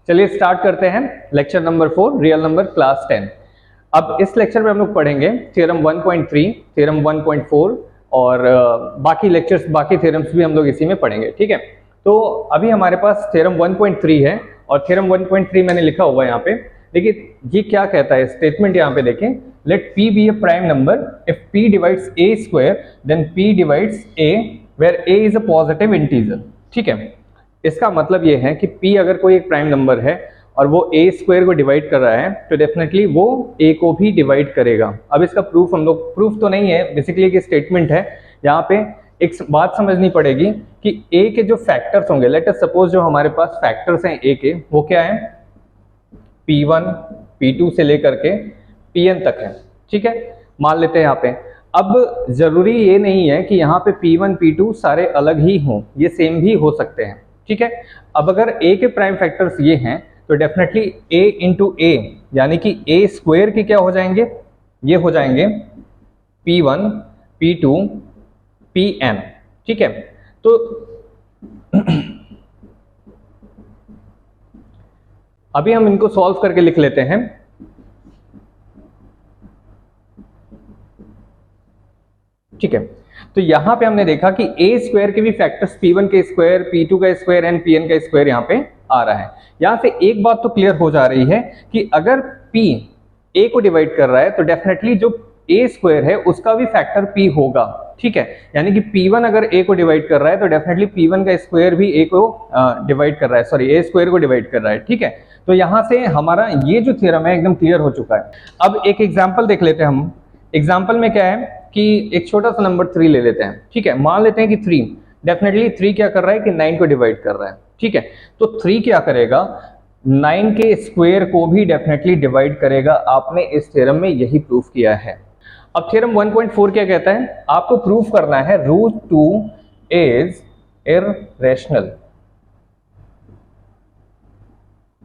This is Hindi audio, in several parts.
चलिए स्टार्ट करते हैं lecture number 4 real number class 10। अब इस लेक्चर में हम लोग पढ़ेंगे थ्योरम 1.3, थ्योरम 1.4 और बाकी लेक्चर्स, बाकी थ्योरम्स भी हम लोग इसी में पढ़ेंगे। ठीक है, तो अभी हमारे पास थ्योरम 1.3 है और थ्योरम 1.3 मैंने लिखा हुआ है यहाँ पे। देखिए ये क्या कहता है, स्टेटमेंट यहाँ पे देखें, let p be a prime number if p divides a square then p divides a where a is a positive integer. ठीक है, इसका मतलब ये है कि p अगर कोई एक प्राइम नंबर है और वो a स्क्वायर को डिवाइड कर रहा है तो डेफिनेटली वो a को भी डिवाइड करेगा। अब इसका प्रूफ हम लोग, प्रूफ तो नहीं है, बेसिकली एक स्टेटमेंट है। यहाँ पे एक बात समझनी पड़ेगी कि a के जो फैक्टर्स होंगे, लेट अस सपोज जो हमारे पास फैक्टर्स हैं a के, वो क्या है, p1 p2 से लेकर के pn तक है। ठीक है, मान लेते हैं यहाँ पे। अब जरूरी ये नहीं है कि यहाँ पे p1 p2 सारे अलग ही हों, ये सेम भी हो सकते हैं। ठीक है, अब अगर a के प्राइम फैक्टर्स ये हैं तो डेफिनेटली a इंटू a यानी कि a स्क्वायर के क्या हो जाएंगे, ये हो जाएंगे p1 p2 pn। ठीक है, तो अभी हम इनको सॉल्व करके लिख लेते हैं। ठीक है, तो यहां पे हमने देखा कि a स्क्वायर के भी फैक्टर्स p1 के स्क्वायर, p2 का स्क्वायर एंड pn का स्क्वायर यहाँ पे आ रहा है। यहां से एक बात तो क्लियर हो जा रही है कि अगर p a को डिवाइड कर रहा है तो डेफिनेटली जो a स्क्वायर है उसका भी फैक्टर p होगा। ठीक है, यानी कि p1 अगर a को डिवाइड कर रहा है तो डेफिनेटली p1 का स्क्वायर भी a को डिवाइड कर रहा है, सॉरी a स्क्वायर को डिवाइड कर रहा है। ठीक है, तो यहां से हमारा ये जो थ्योरम है एकदम क्लियर हो चुका है। अब एक एग्जाम्पल देख लेते हैं हम। एग्जाम्पल में क्या है कि एक छोटा सा नंबर 3 ले लेते हैं। ठीक है, मान लेते हैं कि 3 डेफिनेटली 3 क्या कर रहा है कि 9 को डिवाइड कर रहा है। ठीक है, तो 3 क्या करेगा, 9 के स्क्वायर को भी डेफिनेटली डिवाइड करेगा। आपने इस थ्योरम में यही प्रूफ किया है। अब थ्योरम 1.4 क्या कहता है, आपको प्रूफ करना है √2 इज इररेशनल।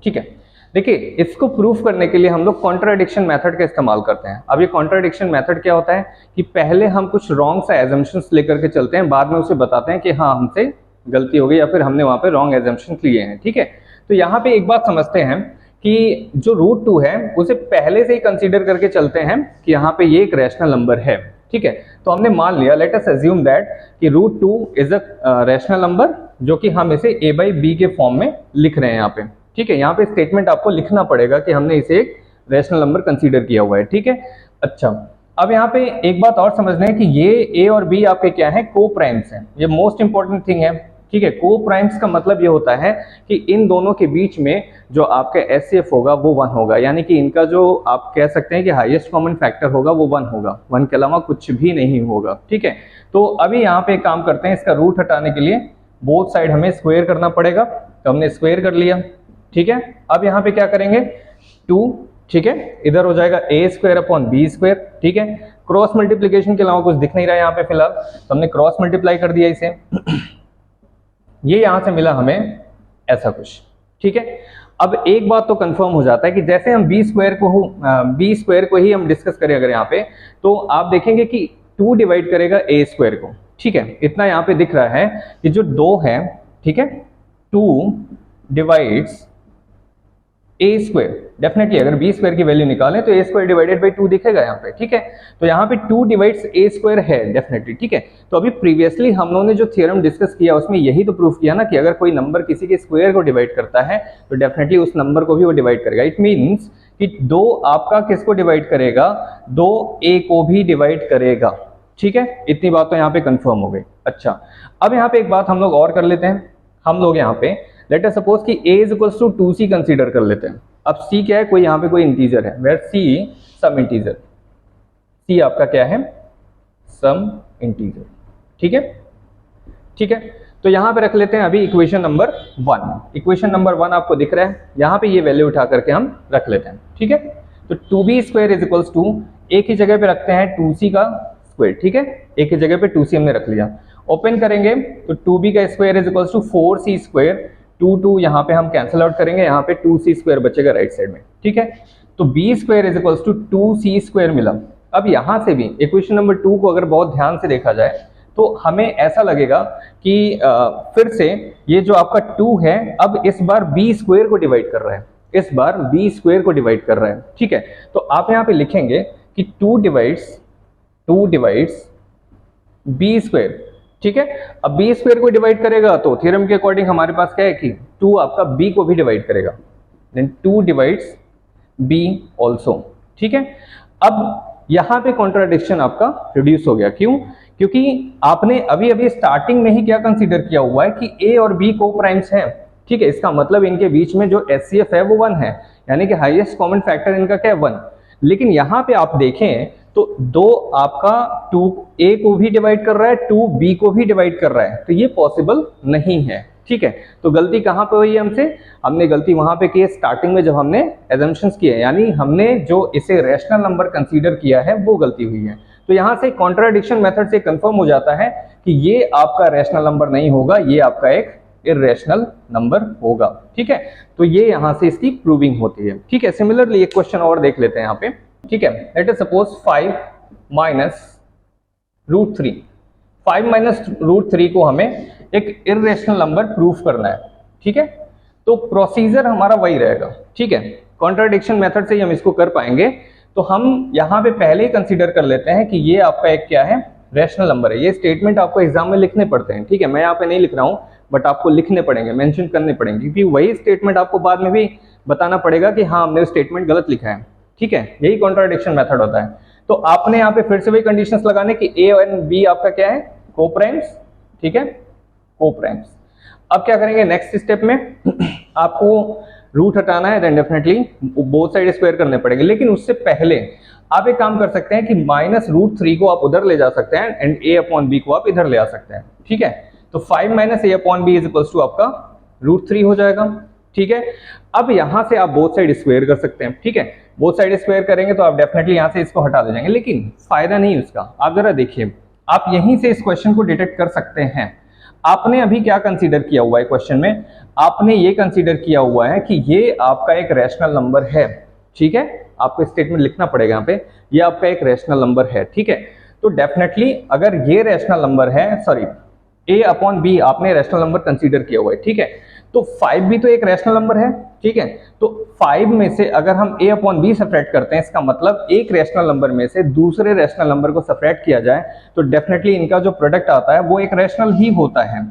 ठीक है, देखिए इसको प्रूफ करने के लिए हम लोग कॉन्ट्राडिक्शन मेथड का इस्तेमाल करते हैं। अब ये कॉन्ट्राडिक्शन मेथड क्या होता है कि पहले हम कुछ रॉन्ग सा एजम्पशंस लेकर के चलते हैं, बाद में उसे बताते हैं कि हाँ हमसे गलती हो गई या फिर हमने वहां पे रॉन्ग एजम्पशन लिए हैं। ठीक है, तो यहाँ पे एक बात समझते हैं कि जो √2 है उसे पहले से ही कंसीडर करके चलते हैं कि यहाँ पे ये एक रैशनल नंबर है। ठीक है, तो हमने मान लिया, लेट अस अज्यूम दैट कि √2 इज अ रैशनल नंबर, जो कि हम इसे a/b के फॉर्म में लिख रहे हैं यहाँ पे। ठीक है, यहाँ पे स्टेटमेंट आपको लिखना पड़ेगा कि हमने इसे एक रैशनल नंबर कंसीडर किया हुआ है। ठीक है, अच्छा अब यहाँ पे एक बात और समझना है कि ये a और b आपके क्या है, को प्राइम्स हैं। ये मोस्ट इंपॉर्टेंट थिंग है। ठीक है, को प्राइम्स का मतलब ये होता है कि इन दोनों के बीच में जो आपका HCF होगा वो 1 होगा, यानी कि इनका जो आप कह सकते हैं कि हाईएस्ट कॉमन फैक्टर होगा वो 1 होगा, 1 के अलावा कुछ भी नहीं होगा। ठीक है, तो अभी यहाँ पे काम करते हैं, इसका रूट हटाने के लिए बोथ साइड हमें स्क्वायर करना पड़ेगा, तो हमने स्क्वायर कर लिया। ठीक है, अब यहाँ पे क्या करेंगे, 2, ठीक है, इधर हो जाएगा a square upon b square. ठीक है, क्रॉस मल्टीप्लीकेशन के अलावा कुछ दिख नहीं रहा है यहाँ पे फिलहाल, तो हमने क्रॉस मल्टीप्लाई कर दिया इसे। ये यहां से मिला हमें ऐसा कुछ। ठीक है, अब एक बात तो कंफर्म हो जाता है कि जैसे हम b स्क्वायर को ही हम डिस्कस करें अगर यहाँ पे, तो आप देखेंगे कि 2 डिवाइड करेगा a स्क्वायर को। ठीक है, इतना यहाँ पे दिख रहा है कि जो 2 है, ठीक है, 2 डिवाइड्स a स्क्वायर, डेफिनेटली अगर b स्क्वायर की वैल्यू निकालें तो a स्क्वायर डिवाइडेड बाई 2 दिखेगा यहाँ पे। ठीक है, तो यहाँ पे 2 डिवाइड्स a स्क्वायर है डेफिनेटली। ठीक है, तो अभी प्रीवियसली हम लोगों ने जो थ्योरम डिस्कस किया उसमें यही तो प्रूफ किया ना कि अगर कोई नंबर किसी के स्क्वायर को डिवाइड करता है तो डेफिनेटली उस नंबर को भी वो डिवाइड करेगा। इट मीन्स कि 2 आपका किसको डिवाइड करेगा, 2 a को भी डिवाइड करेगा। ठीक है, इतनी बात तो यहाँ पे कंफर्म हो गई। अच्छा, अब यहाँ पे एक बात हम लोग और कर लेते हैं। हम लोग यहाँ पे लेट अस सपोज कि a is equals to 2c consider कर लेते हैं। अब c क्या है, कोई यहाँ पे कोई इंटीजर है, where c some integer, c आपका क्या है, सम इंटीजर। ठीक है, ठीक है, तो यहाँ पे रख लेते हैं अभी इक्वेशन नंबर 1। इक्वेशन नंबर 1 आपको दिख रहा है, यहाँ पे ये वैल्यू उठा करके हम रख लेते हैं। ठीक है, तो 2b square is equals to, a की जगह पे रखते हैं 2c का स्क्वायर। ठीक है, a की जगह पे 2c हमने रख लिया। ओपन करेंगे तो 2b का square is equals to 4c square, 2 यहाँ पे हम कैंसिल आउट करेंगे, यहाँ पे 2c स्क्वायर बचेगा राइट साइड में। ठीक है, तो b square is equals to 2c square मिला। अब यहाँ से भी इक्वेशन नंबर 2 को अगर बहुत ध्यान से देखा जाए तो हमें ऐसा लगेगा कि फिर से ये जो आपका 2 है अब इस बार b स्क्वायर को डिवाइड कर रहा है, इस बार b स्क्वायर को डिवाइड कर रहा है। ठीक है, तो आप यहाँ पे लिखेंगे कि 2 डिवाइड्स b स्क्वायर। ठीक है, अब b स्क्वायर को डिवाइड करेगा तो थ्योरम के अकॉर्डिंग हमारे पास क्या है कि 2 आपका b को भी डिवाइड करेगा, देन 2 डिवाइड्स b ऑल्सो। ठीक है, अब यहां पे कॉन्ट्राडिक्शन आपका रिड्यूस हो गया। क्यों? क्योंकि आपने अभी अभी स्टार्टिंग में ही क्या कंसीडर किया हुआ है कि a और b को प्राइम्स हैं। ठीक है, इसका मतलब इनके बीच में जो HCF है वो 1 है, यानी कि हाईएस्ट कॉमन फैक्टर इनका क्या है 1। लेकिन यहाँ पे आप देखें तो 2 आपका 2a को भी डिवाइड कर रहा है, 2b को भी डिवाइड कर रहा है, तो ये पॉसिबल नहीं है। ठीक है, तो गलती कहाँ पे हुई है हमसे? हमने गलती वहां पे की है स्टार्टिंग में जब हमने एजम्पशंस किए, यानी हमने जो इसे रैशनल नंबर कंसीडर किया है वो गलती हुई है। तो यहाँ से कॉन्ट्राडिक्शन मेथड से कंफर्म हो जाता है कि ये आपका रैशनल नंबर नहीं होगा, ये आपका एक इर्रेशनल नंबर होगा। ठीक है, तो ये यहाँ से इसकी प्रूविंग होती है। ठीक है, सिमिलरली एक क्वेश्चन और देख लेते हैं यहाँ पे। ठीक है, let us suppose 5 minus root 3, 5 minus root 3 को हमें एक इर्रेशनल नंबर प्रूफ करना है। ठीक है, तो प्रोसीजर हमारा वही रहेगा। ठीक है, कॉन्ट्राडिक्शन मेथड से ही हम इसको कर पाएंगे। तो हम यहाँ पे पहले ही कंसीडर कर लेते हैं कि ये आपका एक क्या है, रैशनल नंबर है। ये स्टेटमेंट आपको एग्जाम में लिखने पड़ते हैं। ठीक है, मैं यहाँ पे नहीं लिख रहा हूँ, बट आपको लिखने पड़ेंगे, मेंशन करने पड़ेंगे, क्योंकि वही स्टेटमेंट आपको बाद में भी बताना पड़ेगा कि हाँ हमने स्टेटमेंट गलत लिखा है। ठीक है, यही कॉन्ट्राडिक्शन मेथड होता है। तो आपने यहाँ पे फिर से वही कंडीशंस लगाने कि a और b आपका क्या है, कोप्राइम्स। ठीक है, कोप्राइम्स। अब क्या करेंगे नेक्स्ट स्टेप में आपको रूट हटाना है, then definitely both side square करने पड़ेंगे। लेकिन उससे पहले आप एक काम कर सकते हैं कि माइनस रूट 3 को आप उधर ले जा सकते हैं एंड a अपॉन b को आप इधर ले आ सकते हैं। ठीक है, तो 5 minus a upon b is equals to आपका रूट 3 हो जाएगा। ठीक है, अब यहां से आप बोथ साइड स्क्वायर कर सकते हैं। ठीक है, बोथ साइड स्क्वायर करेंगे तो आप डेफिनेटली यहां से इसको हटा दे जाएंगे, लेकिन फायदा नहीं उसका। आप जरा देखिए, आप यहीं से इस क्वेश्चन को डिटेक्ट कर सकते हैं। आपने अभी क्या कंसीडर किया हुआ है क्वेश्चन में? आपने ये कंसीडर किया हुआ है कि ये आपका एक रैशनल नंबर है। ठीक है, आपको स्टेटमेंट लिखना पड़ेगा यहाँ पे, ये आपका एक रैशनल नंबर है। ठीक है, तो डेफिनेटली अगर ये रैशनल नंबर है, सॉरी a अपॉन b आपने रैशनल नंबर कंसीडर किया हुआ है। ठीक है, तो 5 भी तो एक रैशनल नंबर है। ठीक है, तो 5 में से अगर हम a अपॉन b सब्ट्रैक्ट करते हैं, इसका मतलब एक रैशनल नंबर में से दूसरे रैशनल नंबर को सब्ट्रैक्ट किया जाए तो डेफिनेटली इनका जो प्रोडक्ट आता है वो एक रैशनल ही होता है,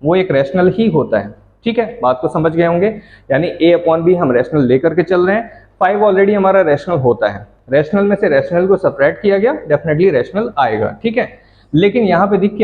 वो एक रैशनल ही होता है। ठीक है, बात को समझ गए होंगे, यानी a अपॉन b हम रैशनल लेकर के चल रहे हैं, 5 ऑलरेडी हमारा रैशनल होता है, रैशनल में से रैशनल को सब्ट्रैक्ट किया गया, डेफिनेटली रैशनल आएगा। ठीक है, लेकिन यहाँ पे दिख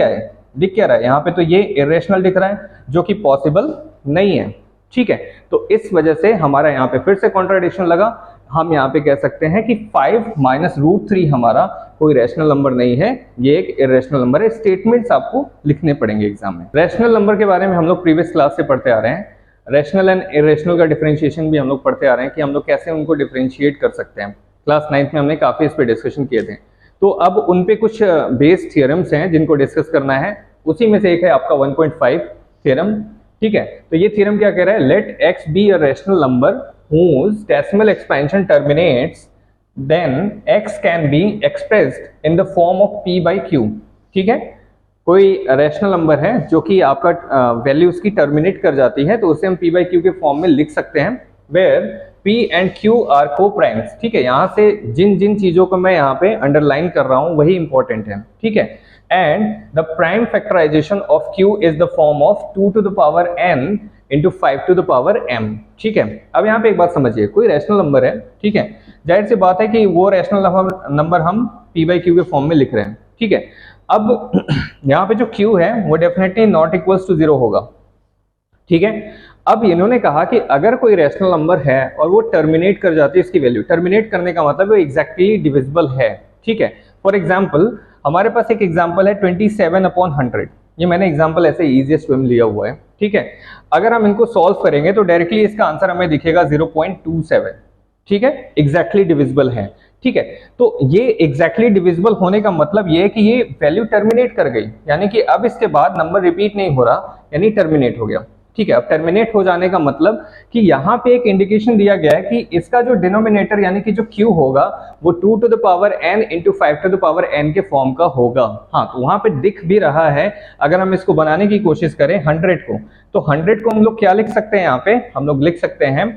क्या रहा है, यहाँ पे तो ये इरेशनल दिख रहा है जो कि पॉसिबल नहीं है। ठीक है, तो इस वजह से हमारा यहाँ पे फिर से कॉन्ट्राडिक्शन लगा। हम यहाँ पे कह सकते हैं कि 5 माइनस रूट 3 हमारा कोई रैशनल नंबर नहीं है, ये एक इरेशनल नंबर है। स्टेटमेंट्स आपको लिखने पड़ेंगे एग्जाम में। रैशनल नंबर के बारे में हम लोग प्रीवियस क्लास से पढ़ते आ रहे हैं, रैशनल एंड इरेशनल का डिफरेंशिएशन भी हम लोग पढ़ते आ रहे हैं कि हम लोग कैसे उनको डिफरेंशिएट कर सकते हैं। क्लास 9th में हमने काफी इस पे डिस्कशन किए थे। तो अब उन पे कुछ बेस थ्योरम्स हैं जिनको डिस्कस करना है, उसी में से एक है आपका 1.5 थ्योरम। ठीक है, तो ये थ्योरम क्या कह रहा है, let x be a rational number whose decimal expansion terminates then x can be expressed in the form of p by q। ठीक है, कोई रैशनल नंबर है जो कि आपका वैल्यू उसकी टर्मिनेट कर जाती है, तो उसे हम p by q के फॉर्म में लिख सकते हैं, where p and q are co-primes। ठीक है, यहाँ से जिन जिन चीजों को मैं यहाँ पे अंडरलाइन कर रहा हूँ वही इंपॉर्टेंट है। ठीक है, and the prime factorization of q is the form of 2 to the power n into 5 to the power m। ठीक है, अब यहाँ पे एक बात समझिए, कोई रैशनल नंबर है, ठीक है, जाहिर सी बात है कि वो रैशनल नंबर हम p by q के फॉर्म में लिख रहे हैं। ठीक है, अब यहाँ पे जो q है वो डेफिनेटली नॉट इक्वल्स टू 0 होगा। ठीक है, अब इन्होंने कहा कि अगर कोई रैशनल नंबर है और वो टर्मिनेट कर जाती है, इसकी वैल्यू टर्मिनेट करने का मतलब वो एग्जैक्टली डिविजिबल है। ठीक है, फॉर एग्जाम्पल हमारे पास एक एग्जाम्पल है 27/100। ये मैंने एग्जाम्पल ऐसे इजीएस्ट वे में लिया हुआ है। ठीक है, अगर हम इनको सॉल्व करेंगे तो डायरेक्टली इसका आंसर हमें दिखेगा 0.27। ठीक है, एग्जैक्टली डिविजिबल है। ठीक है, तो ये एग्जैक्टली डिविजिबल होने का मतलब ये है कि ये वैल्यू टर्मिनेट कर गई, यानी कि अब इसके बाद नंबर रिपीट नहीं हो रहा, यानी टर्मिनेट हो गया। ठीक है। अब टर्मिनेट हो जाने का मतलब कि यहाँ पे एक इंडिकेशन दिया गया है कि इसका जो डिनोमिनेटर यानी कि जो q होगा वो 2 to the power n into 5 to the power n के फॉर्म का होगा। हाँ, तो वहां पे दिख भी रहा है। अगर हम इसको बनाने की कोशिश करें 100 को, तो 100 को हम लोग क्या लिख सकते हैं, यहाँ पे हम लोग लिख सकते हैं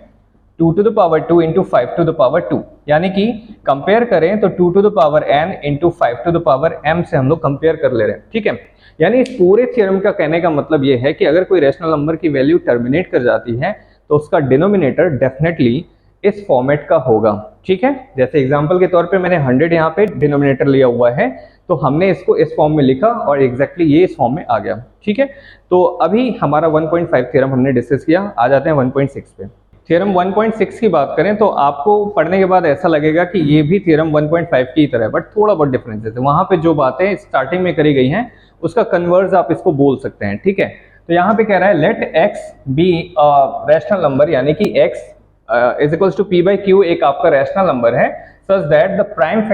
2 to the power 2 into 5 to the power 2, यानी कि कंपेयर करें तो 2 to the power n into 5 to the power m से हम लोग कंपेयर कर ले रहे हैं, ठीक है। यानी इस पूरे थ्योरम का कहने का मतलब ये है कि अगर कोई रैशनल नंबर की वैल्यू टर्मिनेट कर जाती है तो उसका डिनोमिनेटर डेफिनेटली इस फॉर्मेट का होगा, ठीक है। जैसे एग्जांपल के तौर पे मैंने 100 यहाँ पे डिनोमिनेटर लिया हुआ है, तो हमने इसको इस फॉर्म में लिखा और एग्जैक्टली ये इस फॉर्म में आ गया, ठीक है। तो अभी हमारा 1.5 थ्योरम हमने डिस्कस किया, आ जाते हैं 1.6 पे। थ्योरम 1.6 की बात करें तो आपको पढ़ने के बाद ऐसा लगेगा कि ये भी थ्योरम 1.5 की तरह है, बट थोड़ा बहुत डिफरेंसेस है। वहां पे जो बातें स्टार्टिंग में करी गई हैं उसका कन्वर्स आप इसको बोल सकते हैं, ठीक है। तो यहाँ पे कह रहा है let x be rational number, यानी कि x is equals to p by q एक आपका रैशनल नंबर है, such that the prime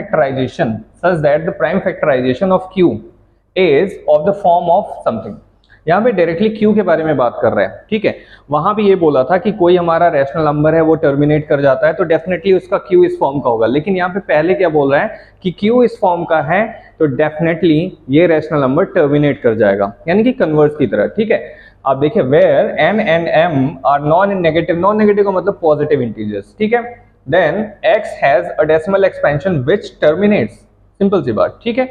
factorization of q is of the form of something। यहाँ पे डायरेक्टली q के बारे में बात कर रहे हैं, ठीक है। वहां भी ये बोला था कि कोई हमारा रैशनल नंबर है वो टर्मिनेट कर जाता है तो डेफिनेटली उसका q इस फॉर्म का होगा, लेकिन यहाँ पे पहले क्या बोल रहा है कि q इस फॉर्म का है तो डेफिनेटली ये रैशनल नंबर टर्मिनेट कर जाएगा, यानी कि कन्वर्स की तरह, ठीक है। आप देखिए where n and m are non negative का मतलब पॉजिटिव इंटीजर्स, ठीक है। Then x has a decimal expansion which terminates, simple सी बात, ठीक है।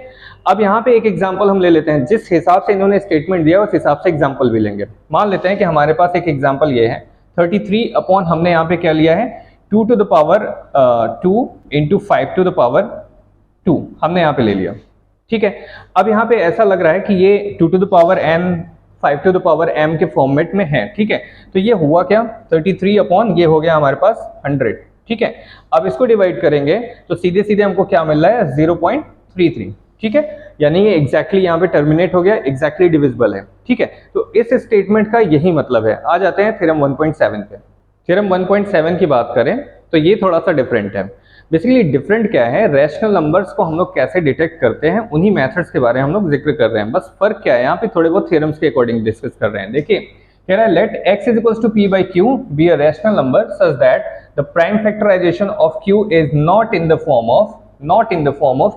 अब यहाँ पे एक एग्जांपल हम ले लेते हैं, जिस हिसाब से इन्होंने स्टेटमेंट दिया उस हिसाब से एग्जांपल भी लेंगे। मान लेते हैं कि हमारे पास एक एग्जांपल ये है 33 अपॉन हमने यहाँ पे क्या लिया है 2 to the power 2 into 5 to the power 2 हमने यहाँ पे ले लिया, ठीक है। अब यहाँ पे ऐसा लग रहा है कि ये 2 to the power n 5 to the power m के फॉर्मेट में है, ठीक है। तो ये हुआ क्या 33 अपॉन ये हो गया हमारे पास 100, ठीक है। अब इसको डिवाइड करेंगे तो सीधे सीधे हमको क्या मिल रहा है 0.33, ठीक है। यानी ये एग्जैक्टली यहाँ पे टर्मिनेट हो गया, एग्जैक्टली डिविजिबल है, ठीक है। तो इस स्टेटमेंट का यही मतलब है। आ जाते हैं थ्योरम 1.7 पे। थ्योरम 1.7 की बात करें तो ये थोड़ा सा डिफरेंट है। बेसिकली डिफरेंट क्या है, रैशनल नंबर्स को हम लोग कैसे डिटेक्ट करते हैं उन्हीं मेथड्स के बारे में हम लोग जिक्र कर रहे हैं। बस फर्क क्या है, यहाँ पे थोड़े बहुत थ्योरम्स के अकॉर्डिंग डिस्कस कर रहे हैं। देखिए कह रहा है let x is equals to p by q be a rational number such that the prime factorisation of q is not in the form of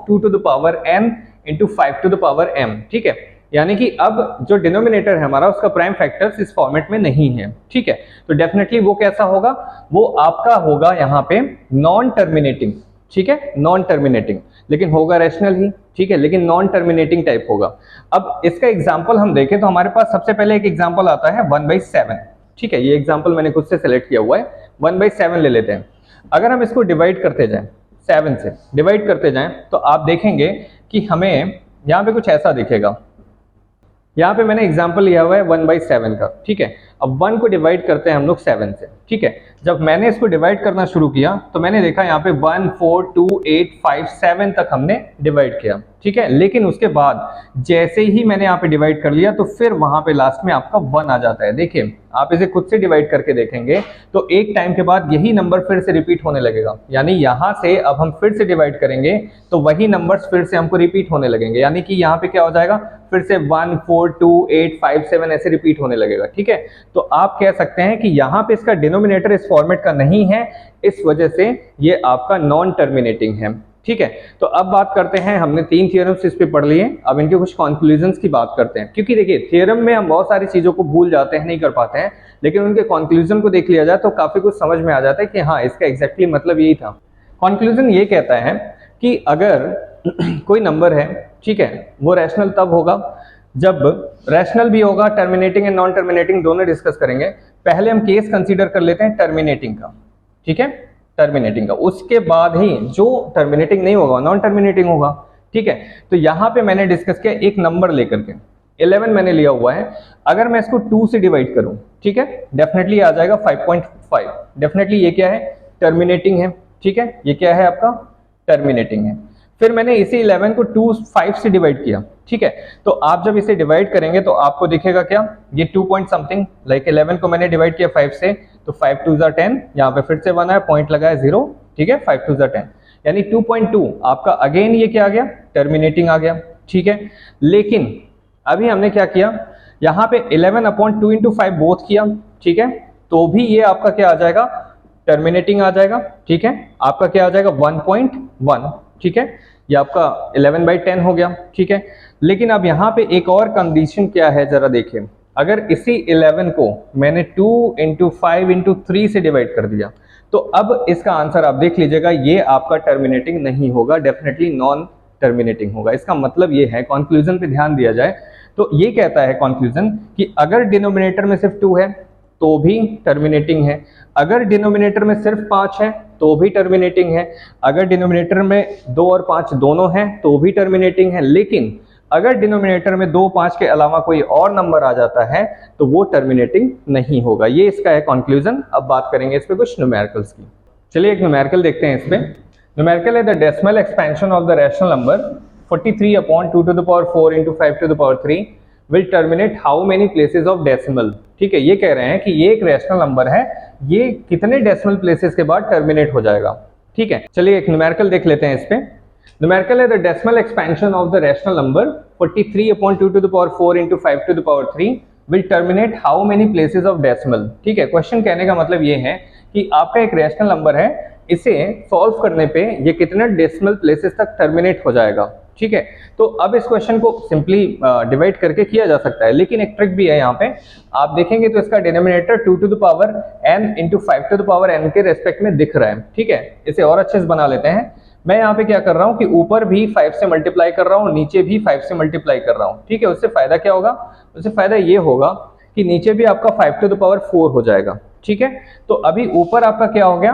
2 to the power n into 5 to the power m, ठीक है। यानी कि अब जो डिनोमिनेटर है हमारा उसका प्राइम फैक्टर्स इस फॉर्मेट में नहीं है, ठीक है। तो डेफिनेटली वो कैसा होगा, वो आपका होगा यहाँ पे नॉन टर्मिनेटिंग, ठीक है, नॉन टर्मिनेटिंग, लेकिन होगा रैशनल ही, ठीक है, लेकिन नॉन टर्मिनेटिंग टाइप होगा। अब इसका एग्जांपल हम देखें तो हमारे पास सबसे पहले एक एग्जांपल आता है 1/7, ठीक है। ये एग्जांपल मैंने खुद से सेलेक्ट किया हुआ है, 1/7 ले लेते हैं। अगर हम इसको डिवाइड करते जाएं 7 से डिवाइड करते जाएं तो आप देखेंगे कि हमें यहाँ पे कुछ ऐसा दिखेगा। यहाँ पे मैंने एग्जांपल लिया हुआ है 1/7 का, ठीक है। अब 1 को डिवाइड करते हैं हम लोग 7 से, ठीक है। जब मैंने इसको डिवाइड करना शुरू किया तो मैंने देखा यहाँ पे 1 4 2 8 5 7 तक हमने डिवाइड किया, ठीक है। लेकिन उसके बाद जैसे ही मैंने यहाँ पे डिवाइड कर लिया तो फिर वहां पे लास्ट में आपका 1 आ जाता है। देखिए आप इसे खुद से डिवाइड करके देखेंगे तो एक टाइम के बाद यही नंबर फिर से रिपीट होने लगेगा, यानी यहाँ से अब हम फिर से डिवाइड करेंगे तो वही नंबर्स फिर से हमको रिपीट होने लगेंगे, यानी कि यहाँ पे क्या हो जाएगा फिर से 1 4 2 8 5 7 ऐसे रिपीट होने लगेगा, ठीक है। तो आप कह सकते हैं कि यहाँ पे इसका डिनोमिनेटर इस फॉर्मेट का नहीं है, इस वजह से ये आपका नॉन टर्मिनेटिंग है, ठीक है। तो अब बात करते हैं, हमने 3 थ्योरम्स इस पे पढ़ लिए, अब इनके कुछ कंक्लूजन्स की बात करते हैं। क्योंकि देखिए थ्योरम में हम बहुत सारी चीजों को भूल जाते हैं, नहीं कर पाते हैं, लेकिन उनके कंक्लूजन को देख लिया जाए तो काफी कुछ समझ में आ जाता है कि हाँ इसका एग्जैक्टली मतलब यही था। कंक्लूजन ये कहता है कि अगर कोई नंबर है, ठीक है, वो रैशनल तब होगा जब रैशनल भी होगा, टर्मिनेटिंग एंड नॉन टर्मिनेटिंग दोनों डिस्कस करेंगे। पहले हम केस कंसीडर कर लेते हैं टर्मिनेटिंग का, ठीक है, टर्मिनेटिंग का। उसके बाद ही जो टर्मिनेटिंग नहीं होगा नॉन टर्मिनेटिंग होगा, ठीक है। तो यहाँ पे मैंने डिस्कस किया एक नंबर लेकर के 11 मैंने लिया हुआ है। अगर मैं इसको 2 से डिवाइड करूं, ठीक है, डेफिनेटली आ जाएगा 5.5। डेफिनेटली ये क्या है टर्मिनेटिंग है, ठीक है, ये क्या है आपका टर्मिनेटिंग है। फिर मैंने इसी 11 को 5 से डिवाइड किया, ठीक है। तो आप जब इसे डिवाइड करेंगे तो आपको दिखेगा क्या, ये 2 पॉइंट समथिंग, लाइक 11 को मैंने डिवाइड किया 5 से तो 5 2 10, यहाँ पे फिर से 1 है, पॉइंट लगा है 0, ठीक है, 5 2 10 यानी 2.2 आपका अगेन ये क्या आ गया टर्मिनेटिंग आ गया, ठीक है। लेकिन अभी हमने क्या किया यहाँ पे 11/2 into 5 बोथ किया, ठीक है, तो भी ये आपका क्या आ जाएगा, टर्मिनेटिंग आ जाएगा, ठीक है, आपका क्या आ जाएगा 1.1, ठीक है, ये आपका 11/10 हो गया, ठीक है। लेकिन अब यहाँ पे एक और कंडीशन क्या है जरा देखिए, अगर इसी 11 को मैंने 2 into 5 into 3 से डिवाइड कर दिया, तो अब इसका आंसर आप देख लीजिएगा, ये आपका टर्मिनेटिंग नहीं होगा, डेफिनेटली नॉन टर्मिनेटिंग होगा। इसका मतलब ये है, कंक्लूजन पे ध्यान दिया जाए तो ये कहता है कंक्लूजन कि अगर डिनोमिनेटर में सिर्फ 2 है तो भी टर्मिनेटिंग है, अगर डिनोमिनेटर में सिर्फ 5 है तो भी टर्मिनेटिंग है, अगर डिनोमिनेटर में 2 और 5 दोनों हैं तो भी टर्मिनेटिंग है, लेकिन अगर डिनोमिनेटर में 2, 5 के अलावा कोई और नंबर आ जाता है तो वो टर्मिनेटिंग नहीं होगा। ये इसका है कंक्लूजन। अब बात करेंगे इस पे कुछ न्यूमेरिकल्स की। चलिए एक न्यूमेरिकल देखते हैं इस पे। न्यूमेरिकल है the decimal expansion of the rational number 43/2 to the power 4 into 5 to the power 3 will terminate how many places of decimal। ठीक है, ये कह रहे हैं कि ये एक रैशनल नंबर है, ये कितने डेसिमल प्लेसेस के बाद टर्मिनेट हो जाएगा। ठीक है, चलिए एक न्यूमेरिकल देख लेते हैं इस पे। न्यूमेरिकल है the decimal expansion of the rational number 43/2 to the power 4 into 5 to the power 3 will terminate how many places of decimal। ठीक है, क्वेश्चन कहने का मतलब ये है कि आपका एक रैशनल नंबर है, इसे सॉल्व करने पे ये कितने डेसिमल प्लेसेस तक टर्मिनेट हो जाएगा। ठीक है, तो अब इस क्वेश्चन को सिंपली डिवाइड करके किया जा सकता है, लेकिन एक ट्रिक भी है यहाँ पे। आप देखेंगे तो इसका denominator 2 to the power n into 5 to the power n के रेस्पेक्ट में दिख रहा है। ठीक है, इसे और अच्छे से बना लेते हैं। मैं यहाँ पे क्या कर रहा हूँ कि ऊपर भी 5 से मल्टीप्लाई कर रहा हूँ, नीचे भी 5 से मल्टीप्लाई कर रहा हूँ। ठीक है, उससे फायदा क्या होगा, उससे फायदा ये होगा कि नीचे भी आपका 5 to the power 4 हो जाएगा। ठीक है, तो अभी ऊपर आपका क्या हो गया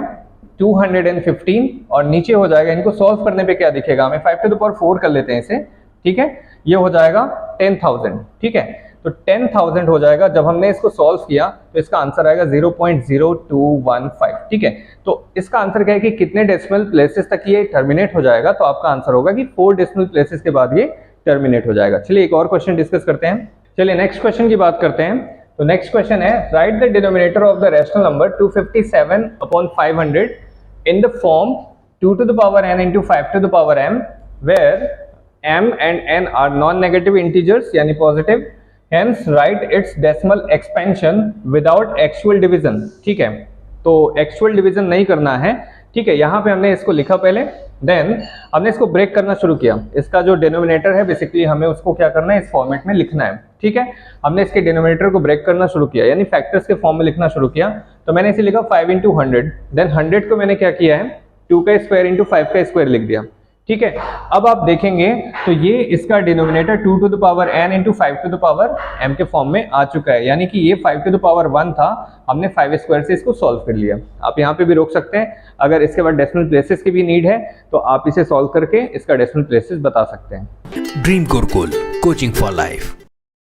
215 और नीचे हो जाएगा, इनको सॉल्व करने पे क्या दिखेगा हमें, 5 to the power 4 कर लेते हैं इसे। ठीक है, ये हो जाएगा 10,000। ठीक है, तो 10,000 हो जाएगा। जब हमने इसको सॉल्व किया तो इसका आंसर आएगा 0.0215। ठीक है, तो इसका आंसर क्या है कि कितने डेसिमल प्लेसेस तक ये टर्मिनेट हो जाएगा, तो आपका आंसर होगा कि 4 डेसिमल प्लेसेस के बाद ये टर्मिनेट हो जाएगा। चलिए एक और क्वेश्चन डिस्कस करते हैं। चलिए नेक्स्ट क्वेश्चन की बात करते हैं। तो नेक्स्ट क्वेश्चन है right the denominator of the rational number 257/500 in the form 2 to the power n into 5 to the power m where m and n are non-negative integers यानी positive, hence write its decimal expansion without actual division। ठीक है, तो actual division नहीं करना है। ठीक है, यहाँ पे हमने इसको लिखा पहले, देन हमने इसको ब्रेक करना शुरू किया। इसका जो डिनोमिनेटर है बेसिकली हमें उसको क्या करना है, इस फॉर्मेट में लिखना है। ठीक है, हमने इसके डिनोमिनेटर को ब्रेक करना शुरू किया, यानी फैक्टर्स के फॉर्म में लिखना शुरू किया। तो मैंने इसे लिखा 5 into 100, देन 100 को मैंने क्या किया है 2 का स्क्वायर into 5 का स्क्वायर लिख दिया। ठीक है, अब आप देखेंगे तो ये इसका denominator 2 to the power n into 5 to the power m के फॉर्म में आ चुका है, यानी कि ये 5 to the power 1 था, हमने 5 स्क्वायर से इसको सॉल्व कर लिया। आप यहाँ पे भी रोक सकते हैं, अगर इसके बाद डेसिमल प्लेसेस की भी नीड है तो आप इसे सॉल्व करके इसका डेसिमल प्लेसेस बता सकते हैं। Dream Gurukul coaching for life.